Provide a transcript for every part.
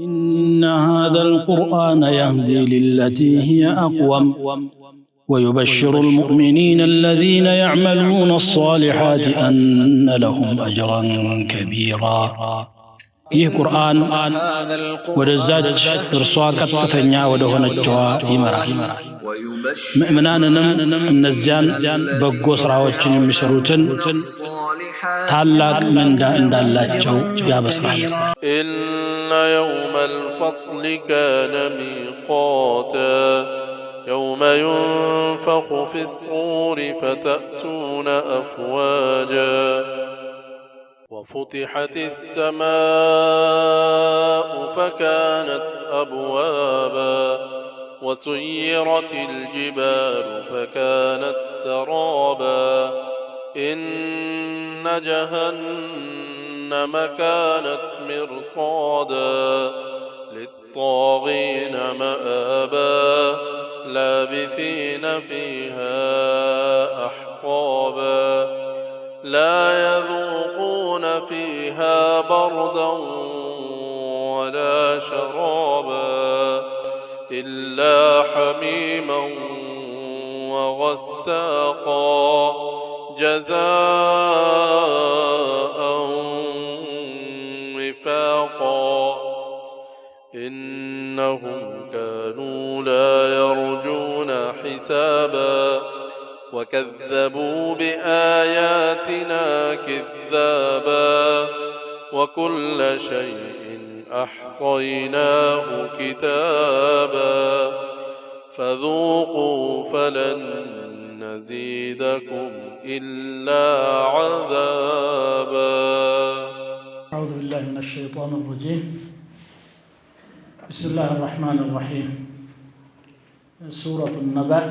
إن هذا القرآن يهدي للتي هي أقوم ويبشر المؤمنين الذين يعملون الصالحات أن لهم أجرا كبيرا ይህ ቁርአን ወደዛች እርሷ ቀጥተኛ ወደሆነችዋ ይመራል ምእምናንንም እነዚያን በጎ ስራዎችን የሚሰሩትን ታላቅ ምንዳ እንዳላቸው ያበስራል إن يوم الفصل كان ميقاتا يوم ينفخ في الصور فتأتون أفواجا وفتحت السماء فكانت أبوابا وسيرت الجبال فكانت سرابا إن جهنم كانت مرصادا للطاغين مآبا لابثين فيها أحقابا لا يذوقون فيها بردا ولا شرابا إلا حميما وغساقا جزاء وفاقا إنهم كانوا لا يرجون حسابا وكذبوا بآياتنا كذابا وكل شيء أحصيناه كتابا فذوقوا فلن نزيدكم إلا عذابا أعوذ بالله من الشيطان الرجيم بسم الله الرحمن الرحيم سورة النبأ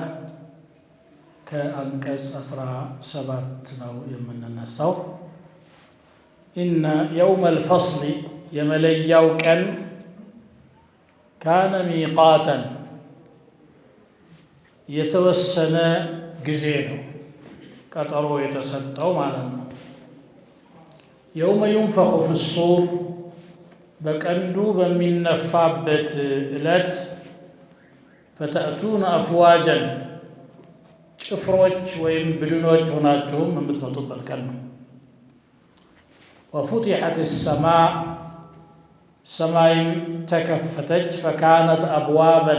كأنكس أسرى سبات نو يمن النسو إن يوم الفصل يملي يوكا كان ميقاتا يتوسن جزينه كترو يتسدو معلنا يوم ينفخ في الصور بكندو بمن نفابت إلات فتأتون أفواجا شفروج وين بدونوج هناكم من متمطب الكلمة وفتحت السماء سماء تكفتج فكانت أبوابا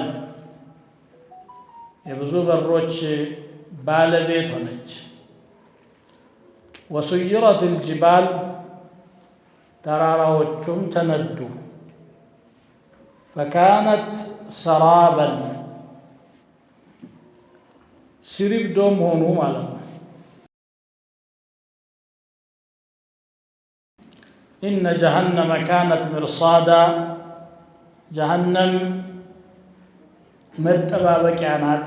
يبزو بالروج بالبيت هناك وسيرت الجبال تراروجهم تندو فكانت سرابا سرب دوم هونو مالنا إن جهنم كانت مرصادا جهنم متبابا كانت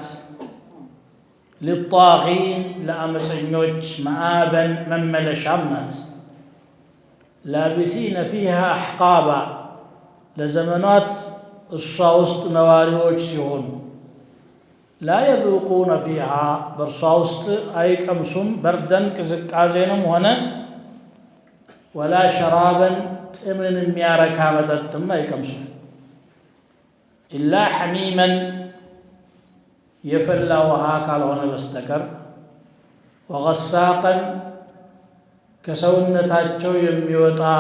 للطاغين لأمسنيوج مآبا ممل شامنات لابثين فيها أحقابا لزمنات الصوست نواريوج سيهون لا يذوقون فيها برصوست أي كمسم بردا كزكازينم هنا ولا شرابا تمن مياركا متتم أي كمسم إلا حميما يفلى وهاكا لهنا بستكر وغساقا كسونتاچو يميوطا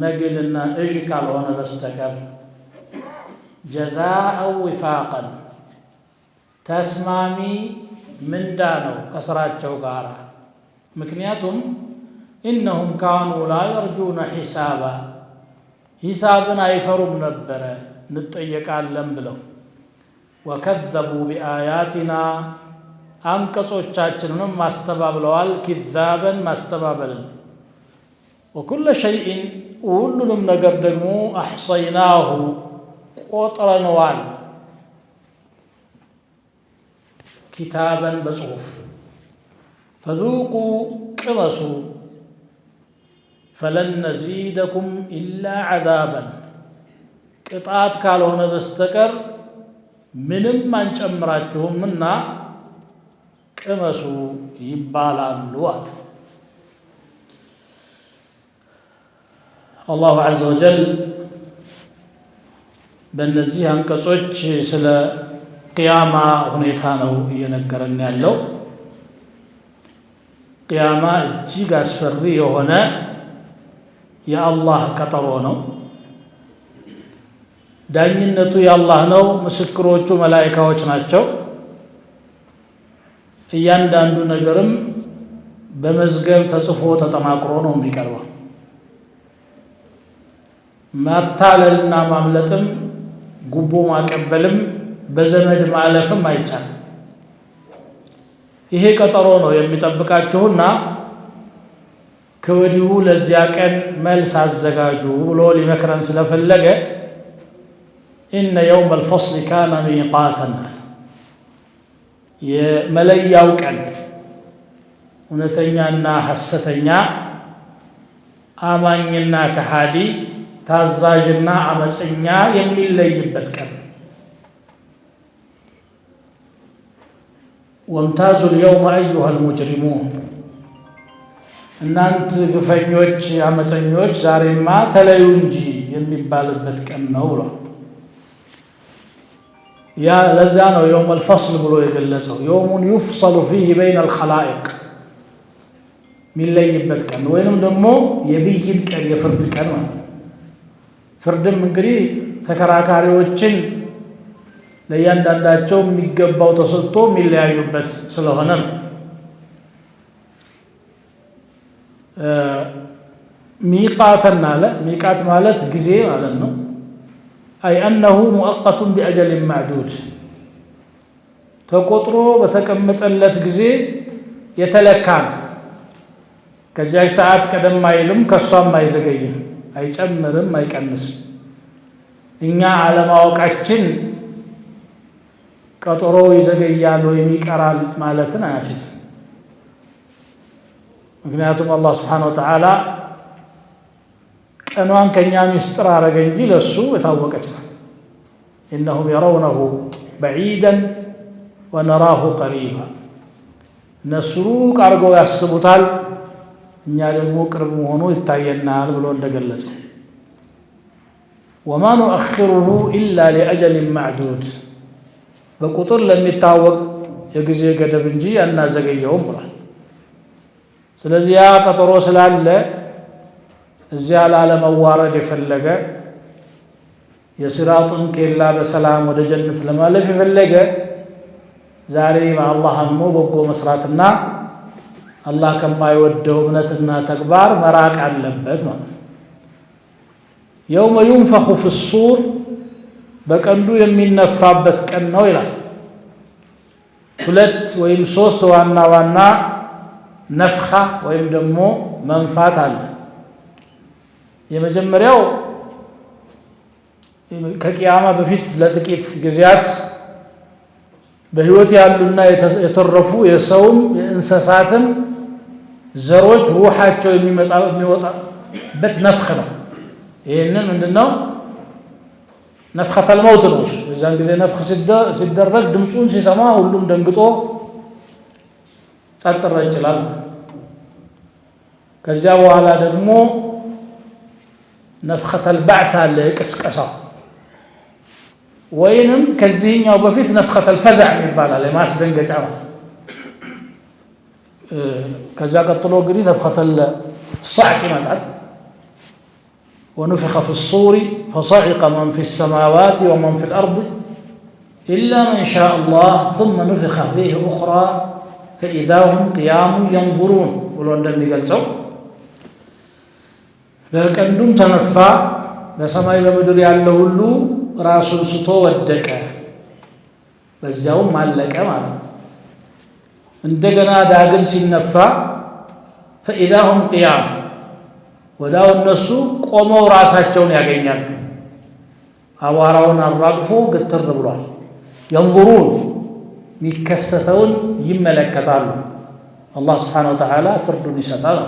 مجلنا اجكا لهنا بستكر جزاء وفاقا تسمامي من دانو كسراتشو غارا مكنياتهم إنهم كانوا لا يرجون حسابا حسابنا يفرم نبرة نتأيك علم بلو وكذبوا بآياتنا أنكسوا تشاتشنهم ما استبابلوال كذابا ما استبابلن وكل شيء أولهم نقدمو أحصيناه قطرنوال كتابا بصحف فذوقوا كمسوا فلن نزيدكم إلا عذابا قطعات كالون بستكر ምንም አንጨምራችሁምና ቅመሱ ይባላሉ አለ አላሁ ዐዘ ወጀል በእነዚህ አንቀጾች ስለ ቅያማ ሁኔታ ነው እየነገረን ያለው። ቅያማ እጅግ አስፈሪ የሆነ የአላህ ቀጠሮ ነው። ዳኝነቱ የአላህ ነው። ምስክሮቹ መላኢካዎች ናቸው። እያንዳንዱ ነገርም በመዝገብ ተጽፎ ተጠናቅሮ ነው የሚቀርበው። ማታለልና ማምለጥም ጉቦ ማቀበልም በዘመድ ማለፍም አይቻልም። ይሄ ቀጠሮ ነው የሚጠብቃችሁና ከወዲሁ ለዚያ ቀን መልስ አዘጋጁ ብሎ ሊመክረን ስለፈለገ ኢነ የውም አልፈስል ካነ ሚቃተን፣ የመለያው ቀን እውነተኛና ሐሰተኛ፣ አማኝና ከሃዲ፣ ታዛዥና አመፀኛ የሚለይበት ቀን። ወምታዙ ልየውመ አዩሃ ልሙጅሪሙን፣ እናንት ግፈኞች አመፀኞች ዛሬማ ተለዩ እንጂ የሚባልበት ቀን ነው ብሏል። ያ ለዛ ነው የውም አልፈስል ብሎ የገለጸው። የውሙን ዩፍሰሉ ፊህ በይነ አልኸላኢቅ፣ የሚለይበት ቀን ወይንም ደግሞ የብይን ቀን፣ የፍርድ ቀን ማለት። ፍርድም እንግዲህ ተከራካሪዎችን ለእያንዳንዳቸው የሚገባው ተሰጥቶ የሚለያዩበት ስለሆነ ነው። ሚቃተን አለ። ሚቃት ማለት ጊዜ ማለት ነው። አይ አነሁ ሙአቀቱን ቢአጀልን ማዕዱድ፣ ተቆጥሮ በተቀመጠለት ጊዜ የተለካ ነው። ከዚያች ሰዓት ቀደም አይልም፣ ከሷም አይዘገይም፣ አይጨምርም፣ አይቀንስም። እኛ አለማወቃችን ቀጠሮ ይዘገያል ወይም ይቀራል ማለትን አያስይዝም። ምክንያቱም አላህ ስብሓነሁ ወተዓላ ቀኗን ከእኛ ምስጢር አረገ እንጂ ለእሱ የታወቀች ናት። ኢነሁም የረውነሁ በዒደን ወነራሁ ቀሪባ፣ እነሱ ሩቅ አድርገው ያስቡታል፣ እኛ ደግሞ ቅርብ መሆኑ ይታየናል ብሎ እንደገለጸው። ወማ ኑአኽሩሁ ኢላ ሊአጀልን ማዕዱድ፣ በቁጥር ለሚታወቅ የጊዜ ገደብ እንጂ አናዘገየውም ብሏል። ስለዚህ ያ ቀጠሮ ስላለ እዚያ ላለመዋረድ የፈለገ የሲራጥን ኬላ በሰላም ወደ ጀነት ለማለፍ የፈለገ ዛሬ በአላህ አምኖ በጎ መስራትና አላህ ከማይወደው እምነትና ተግባር መራቅ አለበት ማለት ነው። የውመ ዩንፈኹ ፊሱር፣ በቀንዱ የሚነፋበት ቀን ነው ይላል። ሁለት ወይም ሶስት ዋና ዋና ነፍኻ ወይም ደግሞ መንፋት አለ። የመጀመሪያው ከቂያማ በፊት ለጥቂት ጊዜያት በህይወት ያሉና የተረፉ የሰውም የእንስሳትም ዘሮች ሩሓቸው የሚወጣበት ነፍኽ ነው። ይህንን ምንድነው? ነፍኸተል መውት ነው። በዛን ጊዜ ነፍኽ ሲደረግ ድምፁን ሲሰማ ሁሉም ደንግጦ ጸጥ ይላል። ከዚያ በኋላ ደግሞ ነፍኸተል ባዕስ አለ፣ ቅስቀሳው። ወይንም ከዚህኛው በፊት ነፍኸተል ፈዛዕ ይባላል፣ የማስደንገጫ ነው። ከዚያ ቀጥሎ እንግዲህ ነፍኸተል ሷዕቅ ይመጣል። ወኑፊኸ ፊሱሪ ፈሰዒቀ መን ፊ ሰማዋት ወመን ፊል አርድ ኢላ መን ሻአ አላህ ሱመ ኑፊኸ ፊህ ኡኽራ ፈኢዛ ሁም ቂያሙን የንዙሩን ብሎ እንደሚገልጸው በቀንዱም ተነፋ፣ በሰማይ በምድር ያለ ሁሉ ራሱን ስቶ ወደቀ፣ በዚያውም አለቀ ማለት ነው። እንደገና ዳግም ሲነፋ ፈኢዛ ሁም ቂያም፣ ወዳው እነሱ ቆመው ራሳቸውን ያገኛሉ። አቧራውን አራግፎ ግትር ብሏል። የንዙሩን የሚከሰተውን ይመለከታሉ። አላህ ስብሓነሁ ወተዓላ ፍርዱን ይሰጣል።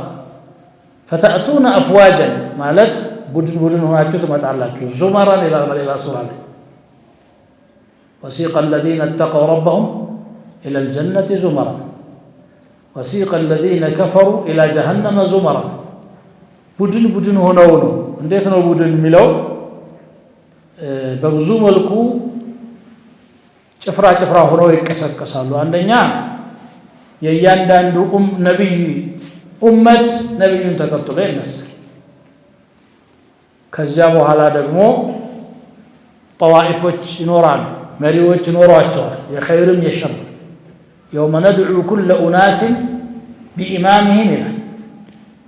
ፈተእቱነ አፍዋጀን ማለት ቡድን ቡድን ሆናችሁ ትመጣላችሁ። ዙመራን ይላል በሌላ ሱራ ላይ ወሲቀ አለዚነ እተቀው ረበሁም ኢለል ጀነቲ ዙመራን ወሲቀ አለዚነ ከፈሩ ኢላ ጀሀነመ ዙመራን። ቡድን ቡድን ሆነው ነው። እንዴት ነው ቡድን የሚለው? በብዙ መልኩ ጭፍራ ጭፍራ ሆነው ይቀሰቀሳሉ። አንደኛ የእያንዳንዱ ነቢይ ኡመት ነቢዩን ተከትሎ ይነሳል። ከዚያ በኋላ ደግሞ ጠዋኢፎች ይኖራሉ፣ መሪዎች ይኖሯቸዋል፣ የኸይርም የሸር። የውመ ነድዑ ኩለ ኡናስን ቢኢማሚሂም ይላል።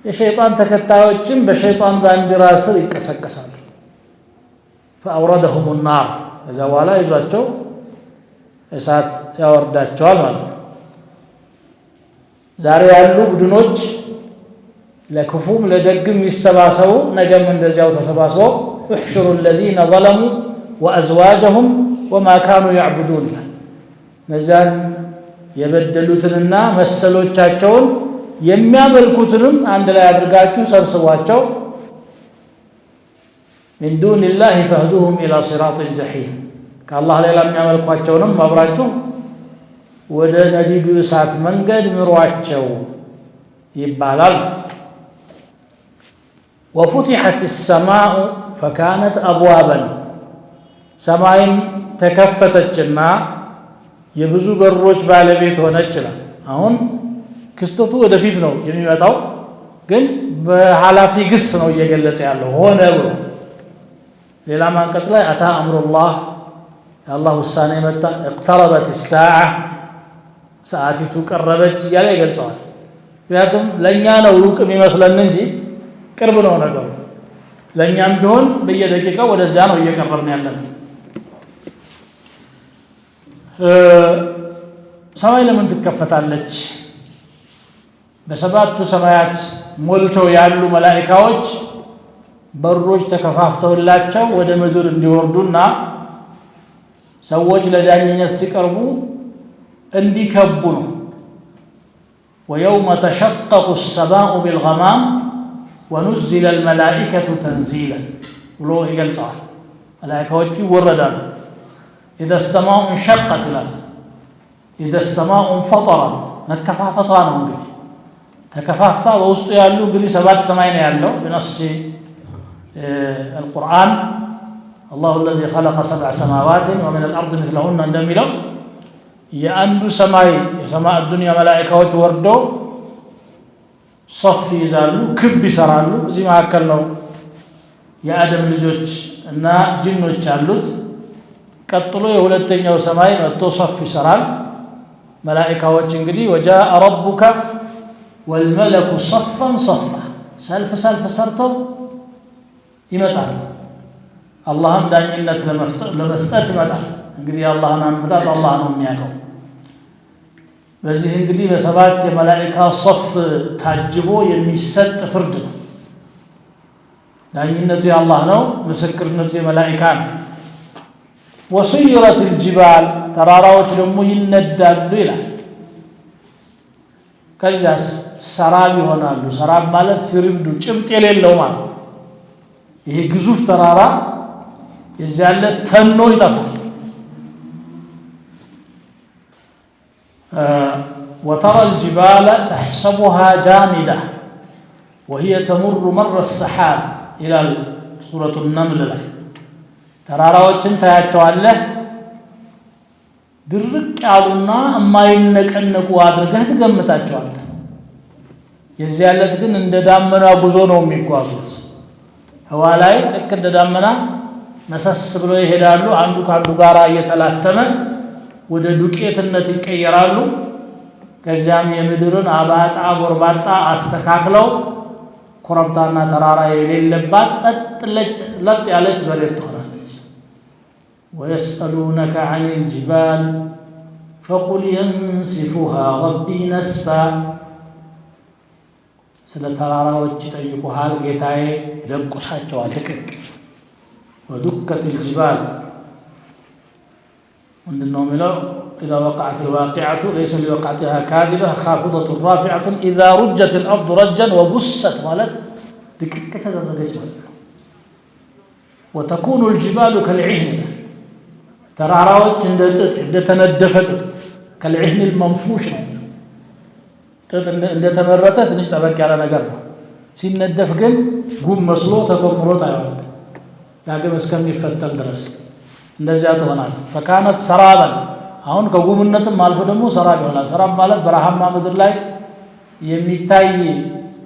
የሸይጣን ተከታዮችም በሸይጣን ባንዲራ ስር ይቀሰቀሳሉ። ፈአውረደሁም ናር፣ ከዚያ በኋላ ይዟቸው እሳት ያወርዳቸዋል ማለት ነው። ዛሬ ያሉ ቡድኖች ለክፉም ለደግም ይሰባሰቡ፣ ነገም እንደዚያው ተሰባስበው እሕሽሩ الذين ظلموا وأزواجهم وما كانوا يعبدون ይላል። እነዚያን የበደሉትንና መሰሎቻቸውን የሚያመልኩትንም አንድ ላይ አድርጋችሁ ሰብስቧቸው من دون الله فاهدوهم إلى صراط الجحيم ከአላህ ሌላ የሚያመልኳቸውንም አብራችሁ ወደ ነዲዱ እሳት መንገድ ምሯቸው ይባላል። وفتحت السماء فكانت أبوابا ሰማይም ተከፈተችና የብዙ በሮች ባለቤት ሆነች ይላል። አሁን ክስተቱ ወደፊት ነው የሚመጣው፣ ግን በኃላፊ ግስ ነው እየገለጸ ያለው ሆነ ብሎ። ሌላ አንቀጽ ላይ አታ አምሩላህ የአላህ ውሳኔ መጣ፣ اقتربت الساعة ሰዓቲቱ ቀረበች እያለ ይገልጸዋል። ምክንያቱም ለእኛ ነው ሩቅ የሚመስለን እንጂ ቅርብ ነው ነገሩ። ለእኛም ቢሆን በየደቂቃው ወደዚያ ነው እየቀረብን ያለን። ሰማይ ለምን ትከፈታለች? በሰባቱ ሰማያት ሞልተው ያሉ መላኢካዎች በሮች ተከፋፍተውላቸው ወደ ምድር እንዲወርዱና ሰዎች ለዳኝነት ሲቀርቡ እንዲከቡ ነው። ወየውመ ተሸቀቁ السماء بالغمام ونزل الملائكة تنزيلا ብሎ ይገልጸዋል። መላኢካዎቹ ይወረዳሉ። إذا السماء انشقت ይላል። إذا السماء انفطرت መከፋፈቷ ነው። እንግዲህ ተከፋፍታ በውስጡ ያሉ እንግዲህ ሰባት ሰማይ ነው ያለው بنص القرآن الله الذي خلق 7 سماوات ومن الأرض مثلهن እንደሚለው የአንዱ ሰማይ የሰማይ ዱንያ መላኢካዎች ወርደው ሶፍ ይዛሉ፣ ክብ ይሰራሉ። እዚህ መካከል ነው የአደም ልጆች እና ጅኖች አሉት። ቀጥሎ የሁለተኛው ሰማይ መጥቶ ሶፍ ይሰራል። መላኢካዎች እንግዲህ ወጃአ ረቡከ ወልመለኩ ሶፈን ሶፋ ሰልፍ ሰርተው ይመጣል። አላህም ዳኝነት ለመስጠት ይመጣል። እንግዲህ አላህን አመጣጥ አላህ ነው የሚያውቀው። በዚህ እንግዲህ በሰባት የመላኢካ ሶፍ ታጅቦ የሚሰጥ ፍርድ ነው። ዳኝነቱ የአላህ ነው፣ ምስክርነቱ የመላኢካ ነው። ወሱይረት الجبال ተራራዎች ደግሞ ይነዳሉ ይላል። ከዚያስ ሰራብ ይሆናሉ። ሰራብ ማለት ሲሪምዱ ጭብጥ የሌለው ማለት ነው። ይሄ ግዙፍ ተራራ የዚያለ ተኖ ይጠፋል። وترى الجبال تحسبها جامدة وهي تمر مر السحاب إلى سورة النمل ላይ ተራራዎችን ታያቸዋለህ ድርቅ ያሉና የማይነቀነቁ አድርገህ ትገምታቸዋለህ። የዚያለት ግን እንደ ዳመና ጉዞ ነው የሚጓዙት። ህዋ ላይ ልክ እንደ ዳመና መሰስ ብለው ይሄዳሉ። አንዱ ካንዱ ጋር እየተላተመ ወደ ዱቄትነት ይቀየራሉ። ከዚያም የምድርን አባጣ ጎርባጣ አስተካክለው ኮረብታና ተራራ የሌለባት ጸጥ ለጥ ያለች መሬት ትሆናለች። ወየስአሉነከ ዐን الجبال فقل ينسفها ربي نسفا ስለ ተራራዎች ይጠይቁሃል፣ ጌታዬ ይደቁሳቸዋል ድቅቅ። ወዱከት الجبال ምንድነው የሚለው? إذا وقعت الواقعة ليس لوقعتها كاذبة خافضة رافعة إذا رجت الأرض رجا وبست ማለት ድቅቅ ተደረገች ማለት ነው። وتكون الجبال كالعهن ተራራዎች እንደ ጥጥ እንደተነደፈ ጥጥ كالعهن المنفوش ጥጥ እንደተመረተ ትንሽ ጠበቅ ያለ ነገር ነው። ሲነደፍ ግን ጉም መስሎ ተቆምሮ ታያል። ዳግም እስከሚፈተን ድረስ እንደዚያ ትሆናል። ፈካነት ሰራበን አሁን ከጉምነትም አልፎ ደግሞ ሰራብ ይሆናል። ሰራብ ማለት በረሃማ ምድር ላይ የሚታይ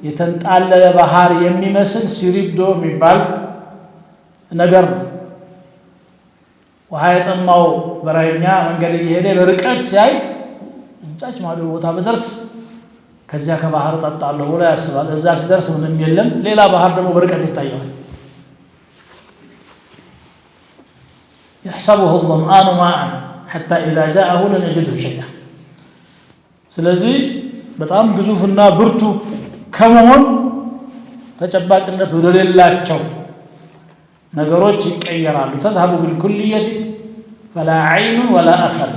የተንጣለለ ባህር የሚመስል ሲሪዶ የሚባል ነገር ነው። ውሃ የጠማው በረሃኛ መንገድ እየሄደ በርቀት ሲያይ እዛች ማዶ ቦታ በደርስ ከዚያ ከባህር ጠጣለሁ ብሎ ያስባል። እዛ ሲደርስ ምንም የለም፣ ሌላ ባህር ደግሞ በርቀት ይታየዋል። يحسبه الظمآن ماء حتى إذا جاءه لم يجده شيئا ስለዚህ በጣም ግዙፍና ብርቱ ከመሆን ተጨባጭነት ወደሌላቸው ነገሮች ይቀየራሉ። ተذهب بالكلية فلا عين ولا أثر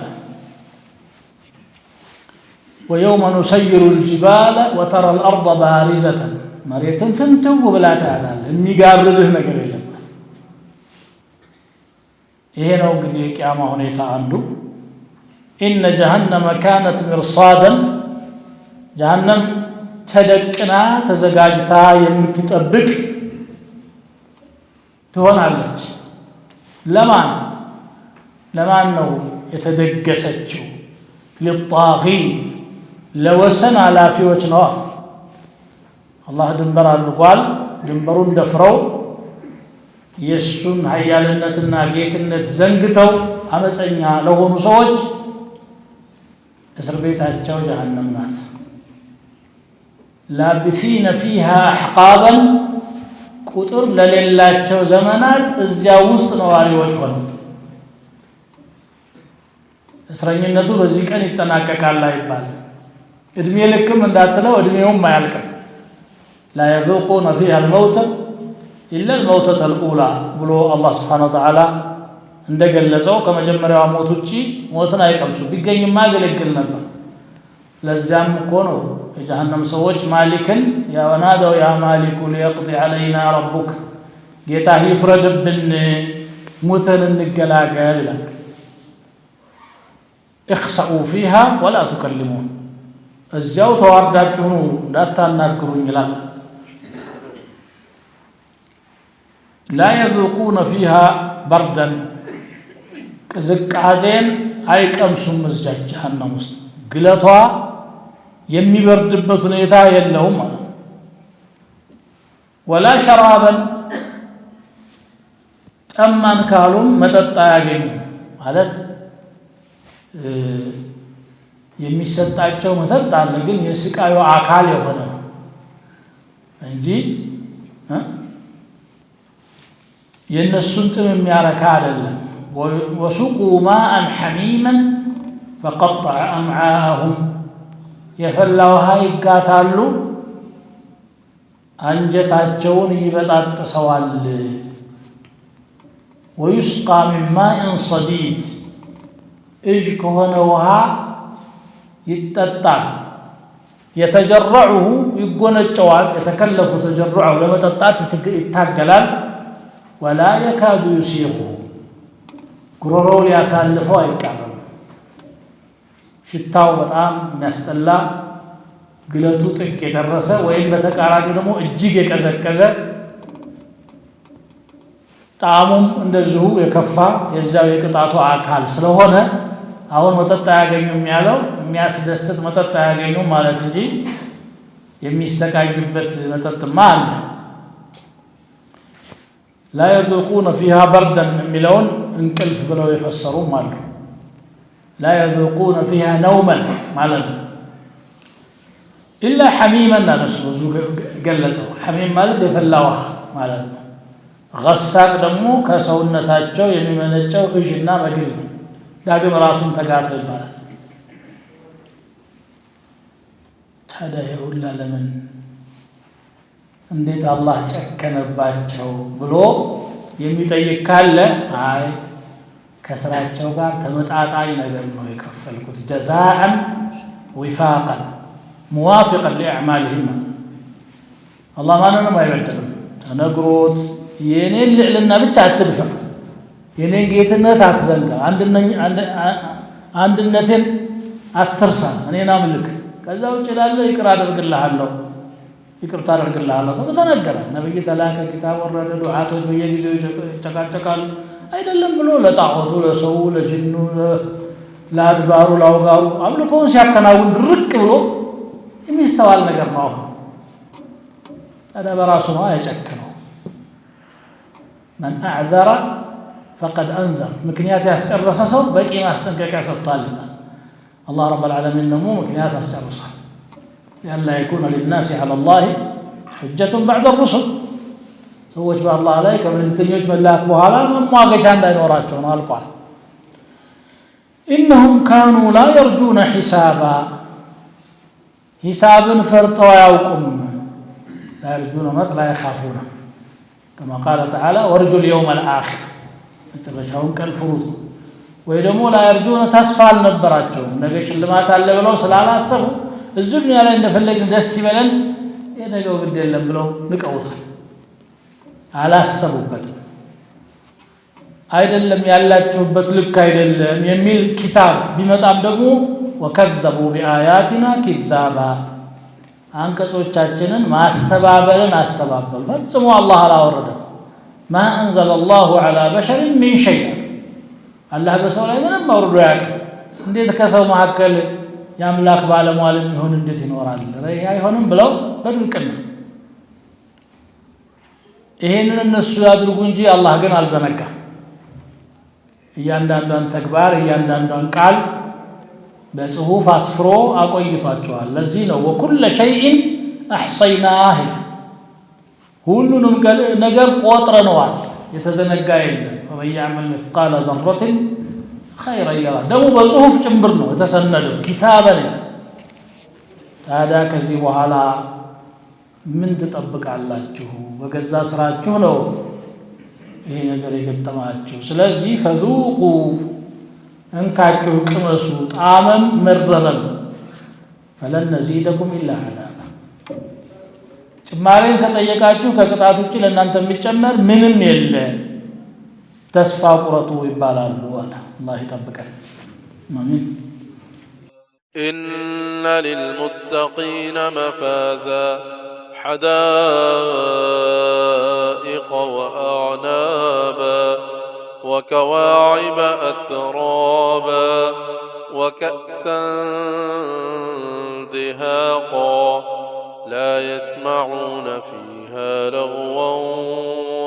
ويوم نسير الجبال وترى الأرض بارزة መሬትን ፍንትው ብላ ታያታለህ፣ የሚጋርድህ ነገር የለም። ይሄ ነው እንግዲህ የቂያማ ሁኔታ አንዱ። ኢነ ጀሀነመ ካነት ሚርሳደን ጀሀነም ተደቅና ተዘጋጅታ የምትጠብቅ ትሆናለች። ለማን ነው የተደገሰችው? ሊጣጊን ለወሰን ኃላፊዎች ነዋ። አላህ ድንበር አድርጓል። ድንበሩን ደፍረው የእሱን ሀያልነትና ጌትነት ዘንግተው አመፀኛ ለሆኑ ሰዎች እስር ቤታቸው ጀሀነም ናት። ላቢሲነ ፊሃ አሕቃበን ቁጥር ለሌላቸው ዘመናት እዚያ ውስጥ ነዋሪዎች ሆነው። እስረኝነቱ በዚህ ቀን ይጠናቀቃል አይባልም። እድሜ ልክም እንዳትለው እድሜውም አያልቅም። ላ የذوقون فيها الموت إلا الموتة الأولى ብሎ አላህ ሱብሓነሁ ወተዓላ እንደገለጸው ከመጀመሪያው ሞት ውጪ ሞትን አይቀምሱ። ቢገኝማ ያገለግል ነበር። ለዚያም እኮ ነው የጀሀነም ሰዎች ማሊክን ያወናደው ያ ማሊኩ ሊየቅዲ ዐለይና ረቡክ ጌታ ይፍረድብን ሙተን እንገላገል ይላል። እኽሰኡ ፊሃ ወላ ቱከልሙን እዚያው ተዋርዳችሁ ነው እንዳታናግሩኝ ይላል። ላ የذوقون فيها بردا ቅዝቃዜን አይቀምሱም። እዚያ ጀሀነም ውስጥ ግለቷ የሚበርድበት ሁኔታ የለውም ማለት ነው። ወላ ሸራበን ጠማን ካሉም መጠጥ አያገኙም ማለት የሚሰጣቸው መጠጥ አለ፣ ግን የስቃዩ አካል የሆነ ነው እንጂ የእነሱን ጥም የሚያረካ አይደለም። ወሱቁ ማአን ሐሚመን ፈቀጠዐ አምዓአሁም የፈላ ውሃ ይጋታሉ፣ አንጀታቸውን ይበጣጥሰዋል። ወዩስቃ ሚን ማኢን ሰዲድ እጅ ከሆነ ውሃ ይጠጣል። የተጀረዑሁ ይጎነጨዋል። የተከለፉ ተጀረዑ ለመጠጣት ይታገላል። ወላ የካዱ ዩሲቁ ጉሮሮው ሊያሳልፈው አይቃረም። ሽታው በጣም የሚያስጠላ ግለቱ ጥቅ የደረሰ ወይም በተቃራኒው ደግሞ እጅግ የቀዘቀዘ ጣዕሙም እንደዚሁ የከፋ የዚያው የቅጣቱ አካል ስለሆነ አሁን መጠጥ አያገኙም ያለው የሚያስደስት መጠጥ አያገኙም ማለት እንጂ የሚሰቃዩበት መጠጥማ አለ። ላ የذوقون فيها بردا የሚለውን እንቅልፍ ብለው የፈሰሩም አሉ። ላ የذوقون فيها نوما ማለት ነው። ኢላ ሐሚመን እነሱ ብዙ ገለጸው። ሐሚም ማለት የፈላ ውሃ ማለት ነው። ገሳቅ ደግሞ ከሰውነታቸው የሚመነጨው እዥና መግል ነው። ዳግም ራሱን ተጋቶ ይባላል። ታዲያ የሁላ ለምን እንዴት አላህ ጨከነባቸው ብሎ የሚጠይቅ ካለ አይ ከስራቸው ጋር ተመጣጣኝ ነገር ነው የከፈልኩት። ጀዛአን ዊፋቀን ሙዋፊቀን ሊአዕማልህም። አላህ ማንንም አይበድልም። ተነግሮት የኔን ልዕልና ብቻ አትድፋ፣ የኔን ጌትነት አትዘንጋ፣ አንድነቴን አትርሳ፣ እኔን አምልክ፣ ከዛ ውጭ ላለ ይቅር አደርግልሃለሁ ይቅርታ አደርግልሃለሁ ተነገረ። ነብይ ተላከ፣ ኪታብ ወረደ፣ ዱዓቶች በየጊዜው ይጨቃጨቃሉ አይደለም ብሎ ለጣዖቱ፣ ለሰው፣ ለጅኑ፣ ለአድባሩ፣ ለአውጋሩ አምልኮውን ሲያከናውን ድርቅ ብሎ የሚስተዋል ነገር ነው። አሁን ታዲያ በራሱ ነው ያጨከነው። መን አዕዘረ ፈቀድ አንዘር፣ ምክንያት ያስጨረሰ ሰው በቂ ማስጠንቀቂያ ሰጥቷልና አላህ ረብል ዓለሚን ደግሞ ምክንያት አስጨርሷል። ሊአላ የኩነ ሊናሲ ዐለላሂ ሑጀቱን በዕደ ሩሱል፣ ሰዎች በአላህ ላይ ከመልእክተኞች መላክ በኋላ መሟገቻ እንዳይኖራቸው ነው አልቋል። ኢነሁም ካኑ ላ የርጁነ ሒሳባ፣ ሂሳብን ፈርተው አያውቁም። ላ የርጁነ ማለት ላ የኻፉነ ከማ ቃለ ተዓላ ወርጁ ልየውም አልአኺር፣ መጨረሻውን ቀን ፍሩት። ወይ ደግሞ ላ የርጁነ ተስፋ አልነበራቸውም፣ ነገ ሽልማት አለ ብለው ስላላሰቡ እዚህ ዱንያ ላይ እንደፈለግን ደስ ይበለን የነገው ግድ የለም ብለው ንቀውታል። አላሰቡበትም። አይደለም ያላችሁበት ልክ አይደለም የሚል ኪታብ ቢመጣም ደግሞ ወከዘቡ ቢአያቲና ኪዛባ፣ አንቀጾቻችንን ማስተባበልን አስተባበሉ። ፈጽሞ አላህ አላወረደም። ማ አንዘለ ላሁ ዐላ በሸሪን ሚን ሸይ፣ አላህ በሰው ላይ ምንም አውርዶ አያውቅም። እንዴት ከሰው መካከል የአምላክ ባለሟል የሚሆን እንዴት ይኖራል? ይሄ አይሆንም ብለው በድርቅና ይሄንን እነሱ ያድርጉ እንጂ አላህ ግን አልዘነጋም። እያንዳንዷን ተግባር እያንዳንዷን ቃል በጽሁፍ አስፍሮ አቆይቷቸዋል። ለዚህ ነው ወኩለ ሸይኢን አሕሰይናህ፣ ሁሉንም ነገር ቆጥረነዋል፣ የተዘነጋ የለም። ወመን ያዕመል ሚስቃለ ዘረትን ኸይረን የራ፣ ደግሞ በጽሁፍ ጭምር ነው የተሰነደው ኪታበን። ታዲያ ከዚህ በኋላ ምን ትጠብቃላችሁ? በገዛ ስራችሁ ነው ይሄ ነገር የገጠማችሁ። ስለዚህ ፈዙቁ፣ እንካችሁ ቅመሱ፣ ጣዕመም መረረም፣ ፈለን ነዚደኩም ኢላ ዐዛባ፣ ጭማሬን ከጠየቃችሁ ከቅጣት ውጭ ለእናንተ የሚጨመር ምንም የለ፣ ተስፋ ቁረጡ ይባላሉ። አላህ ይጠብቀን። አሚን። ኢነ ሊልሙተቂነ መፋዛ حدائق وأعنابا وكواعب أترابا وكأسا دهاقا لا يسمعون فيها لغوا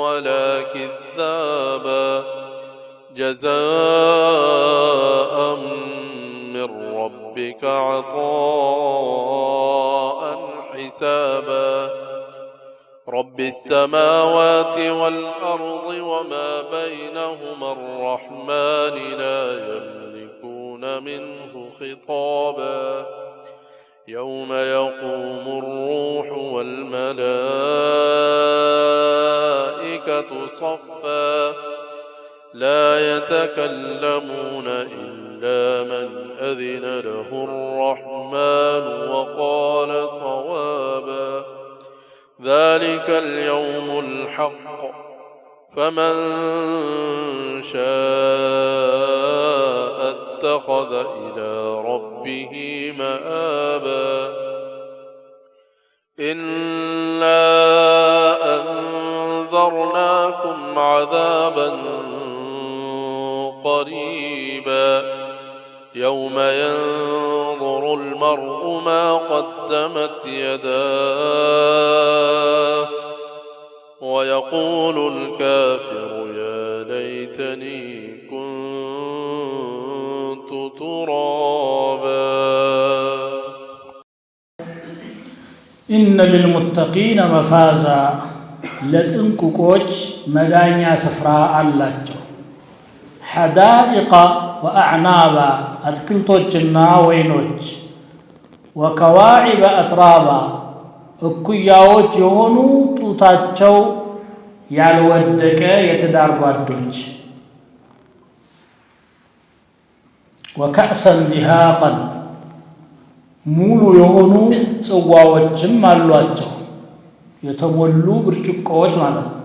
ولا كذابا جزاء من ربك عطاء حسابا رب السماوات والأرض وما بينهما الرحمن لا يملكون منه خطابا يوم يقوم الروح والملائكة صفا لا يتكلمون إلا من أذن له الرحمن وقال صوابا ذلك اليوم الحق فمن شاء اتخذ إلى ربه مآبا إنا أنذرناكم عذابا قريبا يوم ينظر المرء ما قدمت يداه ويقول الكافر يا ليتني كنت ترابا إن للمتقين مفازا لتنككوች መዳኛ ስፍራ አላቸው። حدائق وأعنابا أتكلتوچنا ወይኖች وكواعب أترابا እኩያዎች የሆኑ ጡታቸው ያልወደቀ የትዳር ጓዶች وكأسا دهاقا ሙሉ የሆኑ ጽዋዎችም አሏቸው፣ የተሞሉ ብርጭቆዎች ማለት ነው።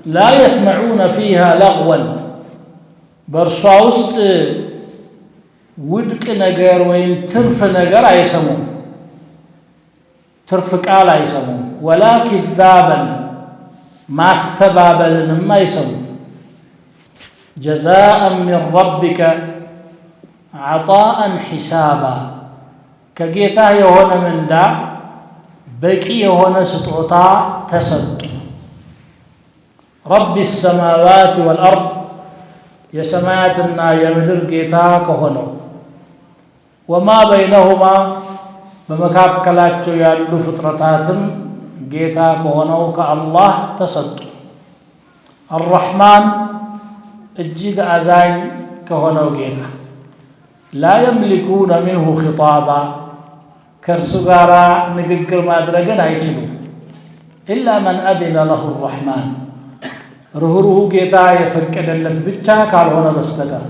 لا يسمعون فيها لغوا በእርሷ ውስጥ ውድቅ ነገር ወይም ትርፍ ነገር አይሰሙም፣ ትርፍ ቃል አይሰሙም። ወላ ኪዛበን ማስተባበልንም አይሰሙም። ጀዛአን ሚን ረቢከ ዐጣአን ሒሳባ ከጌታ የሆነ ምንዳ በቂ የሆነ ስጦታ ተሰጡ። ረቢ ሰማዋት ወልአርድ የሰማያትና የምድር ጌታ ከሆነው ወማ በይነሁማ በመካከላቸው ያሉ ፍጥረታትም ጌታ ከሆነው ከአላህ ተሰጡ። አርረሕማን እጅግ አዛኝ ከሆነው ጌታ ላ የምሊኩነ ሚንሁ ኺጣባ ከእርሱ ጋር ንግግር ማድረግን አይችሉም። ኢላ መን አዚነ ለሁ አርረሕማን ርኅሩሁ ጌታ የፈቀደለት ብቻ ካልሆነ በስተቀር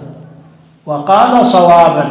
ወቃለ ሰዋበን